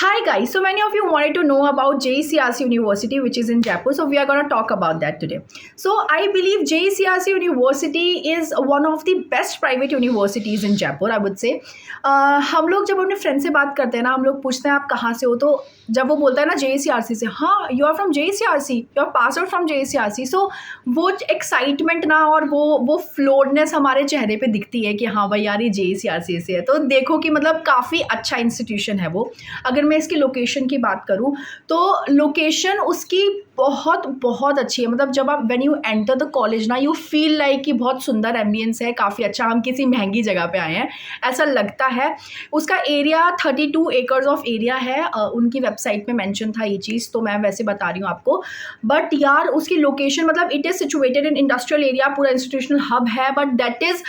Hi guys, so many of you wanted to know about JCRC University which is in Jaipur, so we are going to talk about that today. So I believe JCRC University is one of the best private universities in Jaipur, I would say. हम लोग जब अपने friend से बात करते हैं ना, हम लोग पूछते हैं आप कहाँ से हो, तो जब वो बोलता है ना JCRC से, हाँ you are from JCRC, you are pass out from JCRC, so वो एक्साइटमेंट ना और वो फ्लोडनेस हमारे चेहरे पे दिखती है कि हाँ भाई यार ये JCRC से है। तो देखो कि मतलब काफ़ी अच्छा इंस्टीट्यूशन है वो। अगर मैं इसकी लोकेशन की बात करूँ तो लोकेशन उसकी बहुत बहुत अच्छी है। मतलब जब आप when you enter the college ना, यू फील लाइक कि बहुत सुंदर एम्बियंस है, काफ़ी अच्छा, हम किसी महंगी जगह पे आए हैं ऐसा लगता है। उसका एरिया 32 एकर्स ऑफ एरिया है। उनकी वेबसाइट में मेंशन था ये चीज़, तो मैं वैसे बता रही हूँ आपको। बट यार उसकी लोकेशन, मतलब it is situated in industrial area, पूरा इंस्टीट्यूशनल हब है, but that is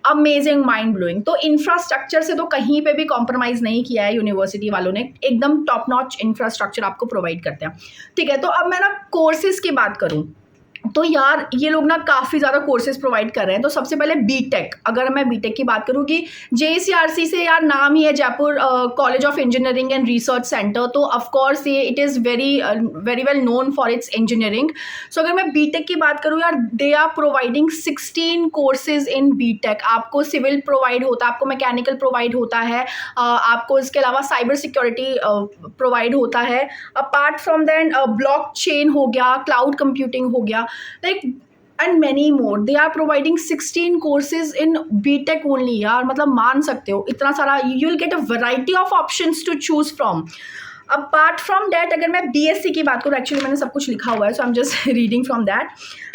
amazing, mind blowing. तो इंफ्रास्ट्रक्चर से तो कहीं पे भी कॉम्प्रोमाइज़ नहीं किया है यूनिवर्सिटी वालों ने, एकदम टॉप नॉच इंफ्रास्ट्रक्चर आपको प्रोवाइड करते हैं। ठीक है, तो अब मैं ना कोर्सेज़ की बात करूँ तो यार ये लोग ना काफ़ी ज़्यादा कोर्सेज प्रोवाइड कर रहे हैं। तो सबसे पहले बीटेक, अगर मैं बीटेक की बात करूँ कि JCRC से यार नाम ही है Jaipur college of engineering and research centre, तो ऑफकोर्स ये it is very well known for its engineering. So अगर मैं बीटेक की बात करूँ यार, they are providing 16 courses in BTech. आपको सिविल प्रोवाइड होता है, आपको मैकेनिकल प्रोवाइड होता है, आपको इसके अलावा साइबर सिक्योरिटी प्रोवाइड होता है। Apart from than blockchain हो गया, क्लाउड कंप्यूटिंग हो गया, like and many more. They are providing 16 courses in BTech only यार, मतलब मान सकते हो इतना सारा, you will get a variety of options to choose from. Apart from that अगर मैं BSc की बात करूँ, एक्चुअली मैंने सब कुछ लिखा हुआ है, so I am just reading from that.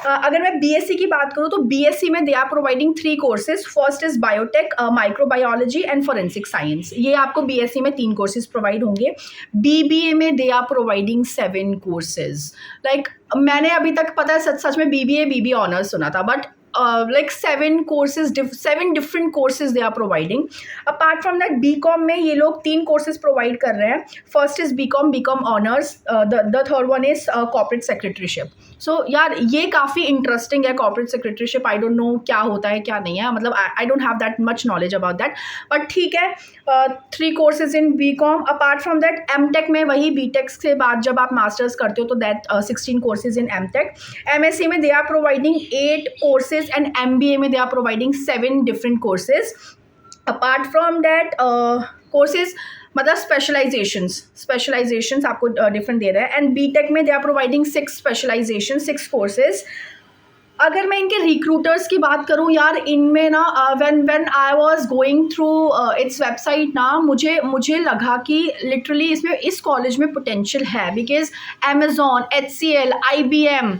अगर मैं BSc की बात करूँ तो BSc में they are providing 3 courses. First is biotech, microbiology and forensic science. ये आपको BSc में 3 कोर्सेज प्रोवाइड होंगे। BBA में they are providing 7 courses. Like मैंने अभी तक पता है सच में BBA ऑनर्स सुना था, but like 7 different courses they are providing. Apart from that, BCom में ये लोग 3 courses provide कर रहे हैं। First is BCom honors, the third one is corporate secretaryship. So यार ये काफ़ी इंटरेस्टिंग है corporate secretaryship। I don't know क्या होता है क्या नहीं है, मतलब I don't have that much knowledge about that, but ठीक है। 3 courses in BCom. Apart from that, MTech में वही BTech के बाद जब आप मास्टर्स करते हो तो that 16 courses in MTech. MSc में they are providing 8 courses and MBA में they are providing 7 different courses. Apart from that, courses मतलब स्पेशलाइजेशंस आपको डिफरेंट दे रहे हैं। एंड BTech में they are providing 6 specialisation, 6 courses. अगर मैं इनके रिक्रूटर्स की बात करूँ यार, इनमें ना when I was going through its website ना, मुझे लगा कि लिटरली इसमें इस कॉलेज में पोटेंशियल है, because Amazon, HCL, IBM,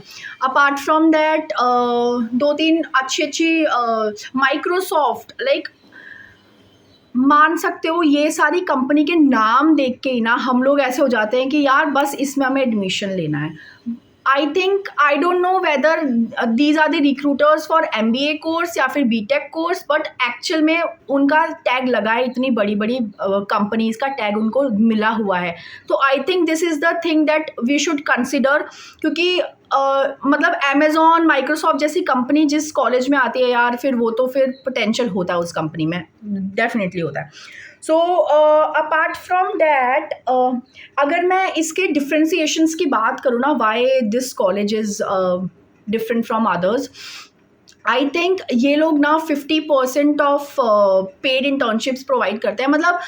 apart from that 2-3 अच्छी माइक्रोसॉफ्ट, लाइक मान सकते हो ये सारी कंपनी के नाम देख के ही ना हम लोग ऐसे हो जाते हैं कि यार बस इसमें हमें एडमिशन लेना है। I don't know whether these are the recruiters for MBA course या फिर BTech कोर्स, बट एक्चुअल में उनका टैग लगा है, इतनी बड़ी बड़ी कंपनीज का टैग उनको मिला हुआ है। तो I think this is the thing that we should consider, क्योंकि मतलब Amazon, माइक्रोसॉफ्ट जैसी कंपनी जिस कॉलेज में आती है यार, फिर वो तो फिर पोटेंशियल होता है उस कंपनी में, डेफिनेटली होता है। सो अपार्ट फ्रॉम डैट, अगर मैं इसके डिफ्रेंसिएशंस की बात करूँ ना, why this college is different from others, I think ये लोग ना 50% ऑफ पेड इंटर्नशिप्स प्रोवाइड करते हैं। मतलब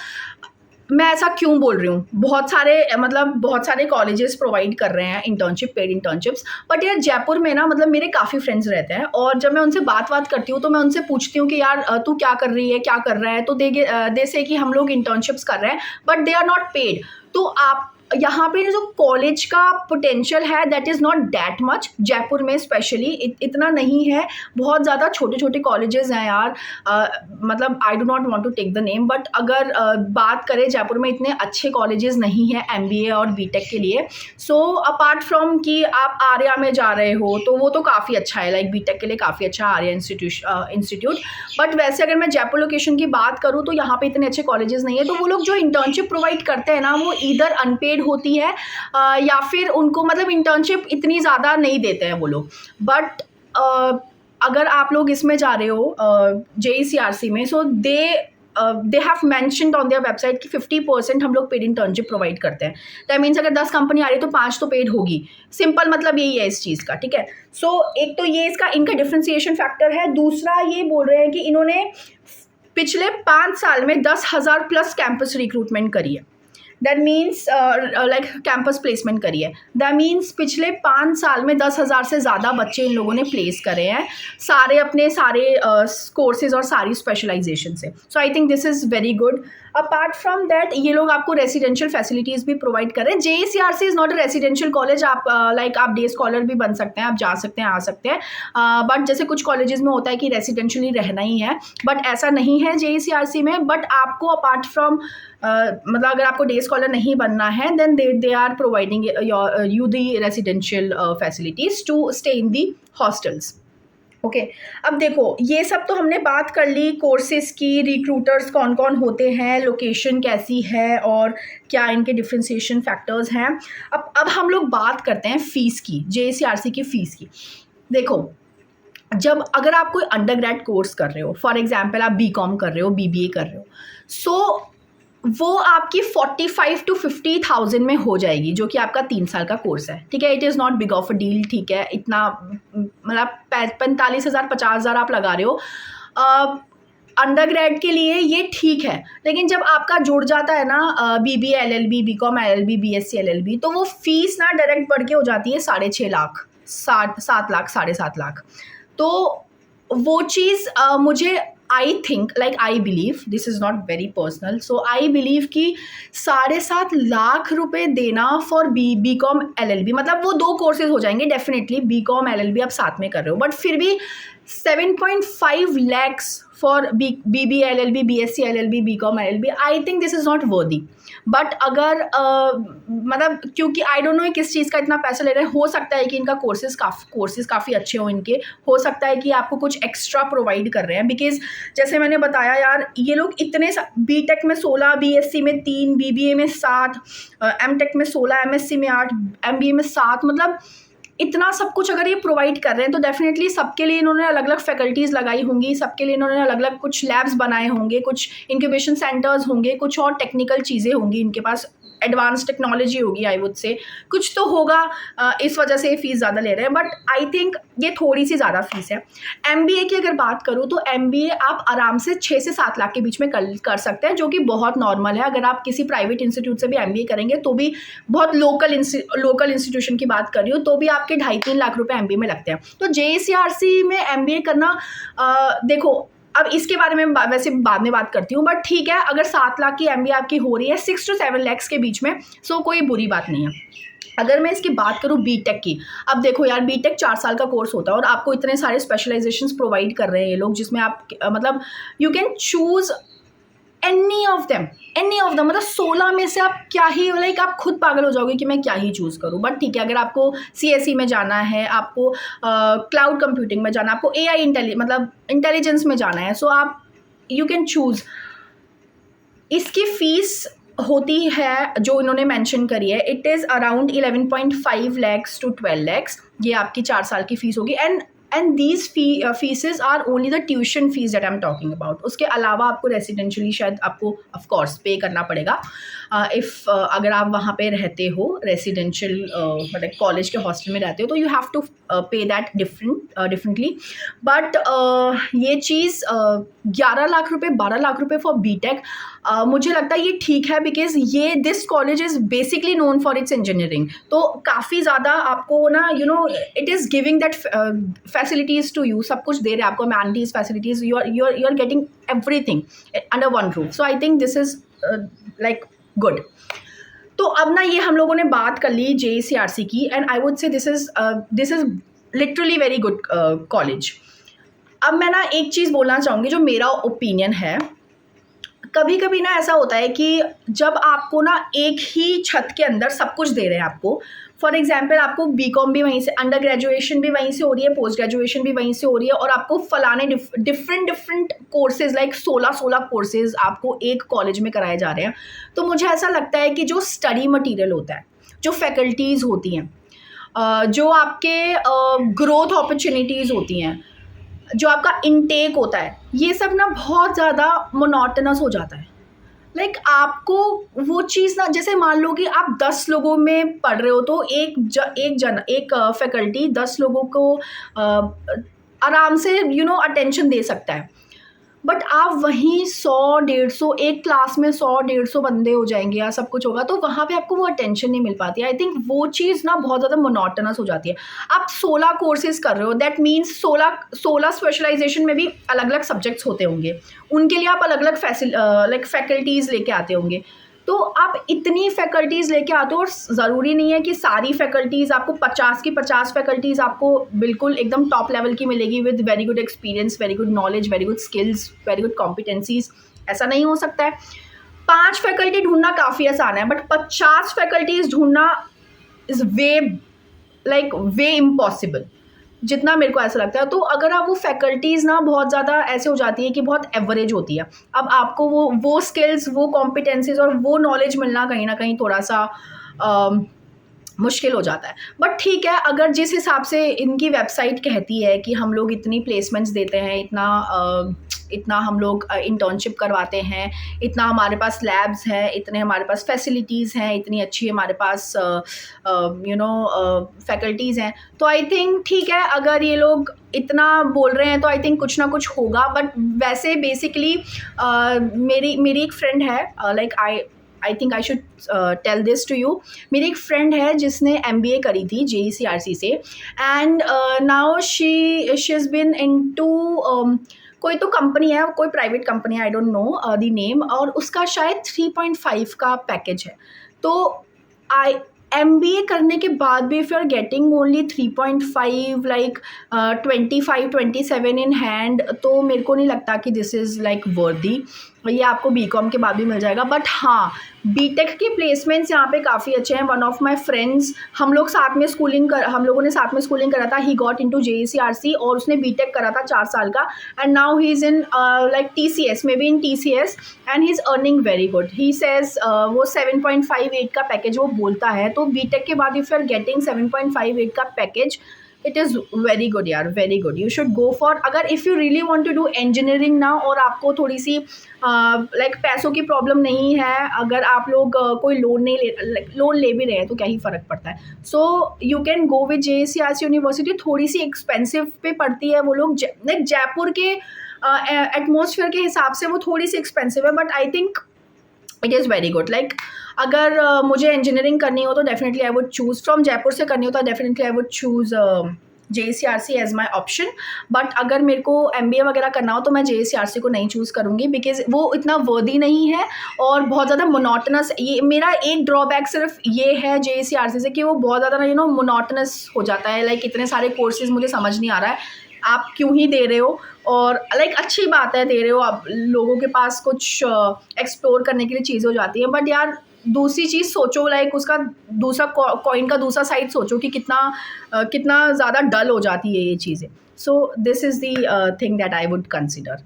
मैं ऐसा क्यों बोल रही हूँ, बहुत सारे कॉलेजेस प्रोवाइड कर रहे हैं इंटर्नशिप, पेड इंटर्नशिप्स, बट यार जयपुर में ना, मतलब मेरे काफ़ी फ्रेंड्स रहते हैं, और जब मैं उनसे बात करती हूँ तो मैं उनसे पूछती हूँ कि यार तू क्या कर रही है, क्या कर रहा है, तो दे से कि हम लोग इंटर्नशिप्स कर रहे हैं but they are not paid. तो आप यहाँ पे जो कॉलेज का पोटेंशियल है that is not that much, Jaipur में स्पेशली इतना नहीं है। बहुत ज़्यादा छोटे छोटे कॉलेजेस हैं यार, मतलब I do not want to take the name, but अगर बात करें जयपुर में इतने अच्छे कॉलेजेस नहीं हैं MBA और BTech के लिए। सो अपार्ट फ्रॉम कि आप आर्या में जा रहे हो तो वो तो काफ़ी अच्छा है, लाइक BTech के लिए काफ़ी अच्छा आर्या इंस्टीट्यूट, बट वैसे अगर मैं जयपुर लोकेशन की बात करूँ तो यहाँ पे इतने अच्छे कॉलेजेस नहीं है। तो वो लोग जो इंटर्नशिप प्रोवाइड करते हैं ना, वो इधर अनपेड होती है या फिर उनको मतलब इंटर्नशिप इतनी ज़्यादा नहीं देते हैं वो लोग। बट अगर आप लोग इसमें जा रहे हो JCRC में, so they they have mentioned on their website कि 50% हम लोग पेड इंटर्नशिप प्रोवाइड करते हैं। दैट मीन्स अगर 10 कंपनी आ रही है तो 5 तो पेड होगी। सिंपल मतलब यही है इस चीज़ का, ठीक है। सो एक तो ये इसका इनका डिफ्रेंसिएशन फैक्टर है। दूसरा ये बोल रहे हैं कि इन्होंने पिछले 5 साल में 10,000 प्लस कैंपस रिक्रूटमेंट करी है। That means like campus placement करी है। दैट मीन्स पिछले 5 साल में 10,000 से ज़्यादा बच्चे इन लोगों ने प्लेस करे हैं, सारे अपने सारे कोर्सेज और सारी स्पेशलाइजेशन से। So I think this is very good. Apart from that ये लोग आपको रेसिडेंशियल फैसिलिटीज़ भी प्रोवाइड कर रहे हैं। JECRC is not a residential college. आप लाइक आप डे स्कॉलर भी बन सकते हैं, आप जा सकते हैं, आ सकते हैं, बट जैसे कुछ कॉलेजेस में होता है कि रेसिडेंशियली रहना ही है, बट ऐसा नहीं है JECRC में। बट आपको अपार्ट फ्रॉम मतलब अगर आपको डे स्कॉलर नहीं बनना है then they are providing you the residential facilities to stay in the hostels. Okay, अब देखो ये सब तो हमने बात कर ली कोर्सेज की, रिक्रूटर्स कौन कौन होते हैं, लोकेशन कैसी है और क्या इनके डिफ्रेंसिएशन फैक्टर्स हैं। अब हम लोग बात करते हैं फ़ीस की, JECRC की फ़ीस की। देखो जब अगर आप कोई अंडर ग्रेड कोर्स कर रहे हो, फॉर एग्जाम्पल आप BCom कर रहे हो, BBA कर रहे हो, सो वो आपकी 45 to 50,000 में हो जाएगी, जो कि आपका 3 साल का कोर्स है, ठीक है। It is not big of a deal, ठीक है। इतना मतलब 45,000 50,000 आप लगा रहे हो अंडर ग्रेड के लिए, ये ठीक है। लेकिन जब आपका जुड़ जाता है ना BBA LLB, BCom LLB, BSc LLB, तो वो फीस ना डायरेक्ट बढ़ के हो जाती है 6.5 लाख, 7 लाख, 7.5 लाख। तो वो चीज़ मुझे I think like I believe, this is not very personal, so I believe कि 7.5 लाख रुपए देना फॉर BCom LLB, मतलब वो 2 कोर्सेज हो जाएंगे डेफिनेटली। BCom LLB आप साथ में कर रहे हो, बट फिर भी 7.5 lakhs for BBA LLB, BSc LLB, BCom LLB, I think this is not worthy. But अगर मतलब क्योंकि आई डोंट नो किस चीज़ का इतना पैसा ले रहे हैं, हो सकता है कि इनका कोर्सेज काफ़ी अच्छे हों इनके, हो सकता है कि आपको कुछ एक्स्ट्रा प्रोवाइड कर रहे हैं। बिकॉज जैसे मैंने बताया यार, ये लोग इतने BTech में 16, BSc में 3, BBA में 7, MTech में 16, MSc में 8, MBA में 7, मतलब इतना सब कुछ अगर ये प्रोवाइड कर रहे हैं तो डेफिनेटली सबके लिए इन्होंने अलग अलग फैकल्टीज़ लगाई होंगी, सबके लिए इन्होंने अलग अलग कुछ लैब्स बनाए होंगे, कुछ इंक्यूबेशन सेंटर्स होंगे, कुछ और टेक्निकल चीज़ें होंगी, इनके पास एडवांस टेक्नोलॉजी होगी, आई वुड से कुछ तो होगा, इस वजह से ये फ़ीस ज़्यादा ले रहे हैं। बट आई थिंक ये थोड़ी सी ज़्यादा फीस है। MBA की अगर बात करूँ तो MBA आप आराम से 6 से 7 लाख के बीच में कर सकते हैं, जो कि बहुत नॉर्मल है। अगर आप किसी प्राइवेट इंस्टीट्यूट से भी MBA करेंगे तो भी, बहुत लोकल इंस्टीट्यूशन की बात कर रही हूँ, तो भी आपके 2.5-3 लाख रुपए MBA में लगते हैं। तो JECRC में MBA करना, देखो अब इसके बारे में वैसे बाद में बात करती हूँ, बट ठीक है, अगर 7 लाख की MBA आपकी हो रही है 6 to 7 lakhs के बीच में, सो कोई बुरी बात नहीं है। अगर मैं इसकी बात करूँ BTech की, अब देखो यार BTech 4 साल का कोर्स होता है और आपको इतने सारे स्पेशलाइजेशंस प्रोवाइड कर रहे हैं ये लोग, जिसमें आप मतलब you can choose any of them, मतलब 16 में से आप क्या ही, लाइक आप खुद पागल हो जाओगे कि मैं क्या ही चूज़ करूँ। बट ठीक है, अगर आपको CSE में जाना है, आपको क्लाउड कंप्यूटिंग में जाना है, आपको AI मतलब इंटेलिजेंस में जाना है, सो आप यू कैन चूज़। इसकी फ़ीस होती है जो इन्होंने मेंशन करी है, it is around 11.5 lakhs to 12 lakhs, ये आपकी 4 साल की फ़ीस होगी। And these fees are only the tuition fees that I am talking about. उसके अलावा आपको रेसिडेंशियली शायद आपको ऑफकोर्स पे करना पड़ेगा, अगर आप वहाँ पे रहते हो रेसिडेंशियल मतलब कॉलेज के हॉस्टल में रहते हो, तो यू हैव टू पे दैट डिफरेंटली। बट ये चीज़ 11 लाख रुपए 12 लाख रुपए फॉर BTech, मुझे लगता है ये ठीक है, बिकॉज ये this college is basically known for its engineering. तो काफ़ी ज़्यादा आपको ना it is giving that facilities to you, सब कुछ दे रहे हैं आपको, amenities, facilities, you are getting everything under one roof. So I think this is like good. तो अब ना ये हम लोगों ने बात कर ली JECRC की, and I would say this is literally very good college. अब मैं ना एक चीज़ बोलना चाहूँगी जो मेरा ओपिनियन है। कभी कभी ना ऐसा होता है कि जब आपको ना एक ही छत के अंदर सब कुछ दे रहे हैं आपको, फॉर एग्जाम्पल आपको BCom भी वहीं से, अंडर ग्रेजुएशन भी वहीं से हो रही है, पोस्ट ग्रेजुएशन भी वहीं से हो रही है, और आपको फलाने डिफरेंट कोर्सेज लाइक 16 कोर्सेज आपको एक कॉलेज में कराए जा रहे हैं। तो मुझे ऐसा लगता है कि जो स्टडी मटीरियल होता है, जो फैकल्टीज़ होती हैं, जो आपके ग्रोथ अपॉर्चुनिटीज़ होती हैं, जो आपका इनटेक होता है, ये सब ना बहुत ज़्यादा मोनोटोनस हो जाता है। लाइक आपको वो चीज़ ना, जैसे मान लो कि आप 10 लोगों में पढ़ रहे हो तो एक फैकल्टी 10 लोगों को आराम से अटेंशन दे सकता है। बट आप वहीं 100-150 एक क्लास में 100-150 बंदे हो जाएँगे या सब कुछ होगा, तो वहाँ पे आपको वो अटेंशन नहीं मिल पाती है। आई थिंक वो चीज़ ना बहुत ज़्यादा मोनोटोनस हो जाती है। आप 16 कोर्सेज़ कर रहे हो, दैट मीन्स 16 स्पेशलाइज़ेशन में भी अलग-अलग सब्जेक्ट्स होते होंगे। उनके लिए आप अलग-अलग लाइक फैकल्टीज़ लेके आते होंगे। तो आप इतनी फैकल्टीज़ लेके आते हो और ज़रूरी नहीं है कि सारी फैकल्टीज़ आपको 50 की 50 फैकल्टीज़ आपको बिल्कुल एकदम टॉप लेवल की मिलेगी with very good experience, very good knowledge, very good skills, very good competencies. ऐसा नहीं हो सकता है। 5 फैकल्टी ढूँढना काफ़ी आसान है, बट 50 फैकल्टीज़ ढूँढना इज़ वे इम्पॉसिबल, जितना मेरे को ऐसा लगता है। तो अगर आप वो फैकल्टीज़ ना बहुत ज़्यादा ऐसे हो जाती है कि बहुत एवरेज होती है, अब आपको वो स्किल्स, वो कॉम्पिटेंसीज़ और वो नॉलेज मिलना कहीं न कहीं थोड़ा-सा मुश्किल हो जाता है। बट ठीक है, अगर जिस हिसाब से इनकी वेबसाइट कहती है कि हम लोग इतनी प्लेसमेंट्स देते हैं, इतना हम लोग इंटर्नशिप करवाते हैं, इतना हमारे पास लैब्स हैं, इतने हमारे पास फैसिलिटीज़ हैं, इतनी अच्छी हमारे पास फैकल्टीज़ हैं, तो आई थिंक ठीक है, अगर ये लोग इतना बोल रहे हैं तो आई थिंक कुछ ना कुछ होगा। बट वैसे बेसिकली मेरी एक फ्रेंड है, like I think I should tell this to you. मेरी एक फ्रेंड है जिसने MBA करी थी JECRC से, and now she is been into कोई तो कंपनी है, कोई प्राइवेट कंपनी है, I don't know the name, और उसका शायद 3.5 का पैकेज है। तो आई MBA करने के बाद भी if you are getting only 3.5 like 25-27 in hand, तो मेरे को नहीं लगता कि दिस इज़ लाइक वर्दी। ये आपको BCom के बाद भी मिल जाएगा। बट हाँ, BTech के प्लेसमेंट्स यहाँ पे काफ़ी अच्छे हैं। वन ऑफ माई फ्रेंड्स, हम लोगों ने साथ में स्कूलिंग करा था। ही गॉट इनटू JECRC और उसने BTech करा था 4 साल का, and now he is in like TCS, may be in TCS, and he is earning very good. He says वो 7.58 का पैकेज वो बोलता है। तो BTech के बाद इफ़ यू आर गेटिंग 7.58 का package, it is very good यार, very good. You should go for, अगर if you really want to do engineering ना, और आपको थोड़ी सी लाइक पैसों की प्रॉब्लम नहीं है, अगर आप लोग कोई लोन ले भी रहे हैं तो क्या ही फ़र्क पड़ता है। So you can go with JECRC university. थोड़ी सी एक्सपेंसिव पे पड़ती है वो लोग, लाइक जयपुर के एटमोसफियर के हिसाब से वो थोड़ी सी एक्सपेंसिव है, but I think it is very good. Like अगर मुझे इंजीनियरिंग करनी हो तो definitely I would choose, from Jaipur से करनी हो तो definitely I would choose JECRC as my option. But अगर मेरे को MBA वगैरह करना हो तो मैं JECRC को नहीं चूज़ करूँगी, बिकॉज वो इतना वर्दी नहीं है और बहुत ज़्यादा मोनोटोनस। ये मेरा एक ड्रॉबैक सिर्फ ये है JECRC से कि वो बहुत ज़्यादा ना मोनोटोनस हो जाता है। लाइक इतने सारे कोर्सेज, मुझे समझ नहीं आ रहा है आप क्यों ही दे रहे हो। और लाइक अच्छी बात है, दे रहे हो, आप लोगों के पास कुछ एक्सप्लोर करने के लिए चीज़ हो जाती है। बट यार दूसरी चीज़ सोचो, लाइक उसका दूसरा कॉइन का दूसरा साइड सोचो कि कितना ज़्यादा डल हो जाती है ये चीज़ें। So this is the thing that I would consider.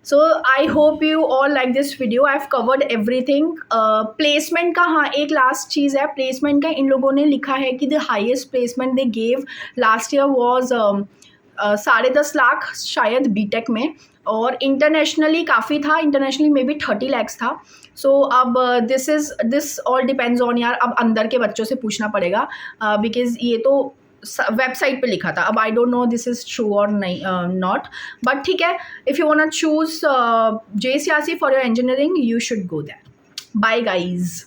So I hope you all like this video. I have covered everything. Placement का, हाँ, एक लास्ट चीज़ है प्लेसमेंट का। इन लोगों ने लिखा है कि the highest placement they gave last year was 10.5 lakh शायद BTech में, और इंटरनेशनली काफ़ी था, इंटरनेशनली मे बी 30 lakhs था। सो अब दिस ऑल डिपेंड्स ऑन, यार अब अंदर के बच्चों से पूछना पड़ेगा, बिकॉज ये तो वेबसाइट पे लिखा था। अब I don't know this is true और नहीं, नॉट। बट ठीक है, if you want to choose JECRC for your engineering, you should go that. Bye guys.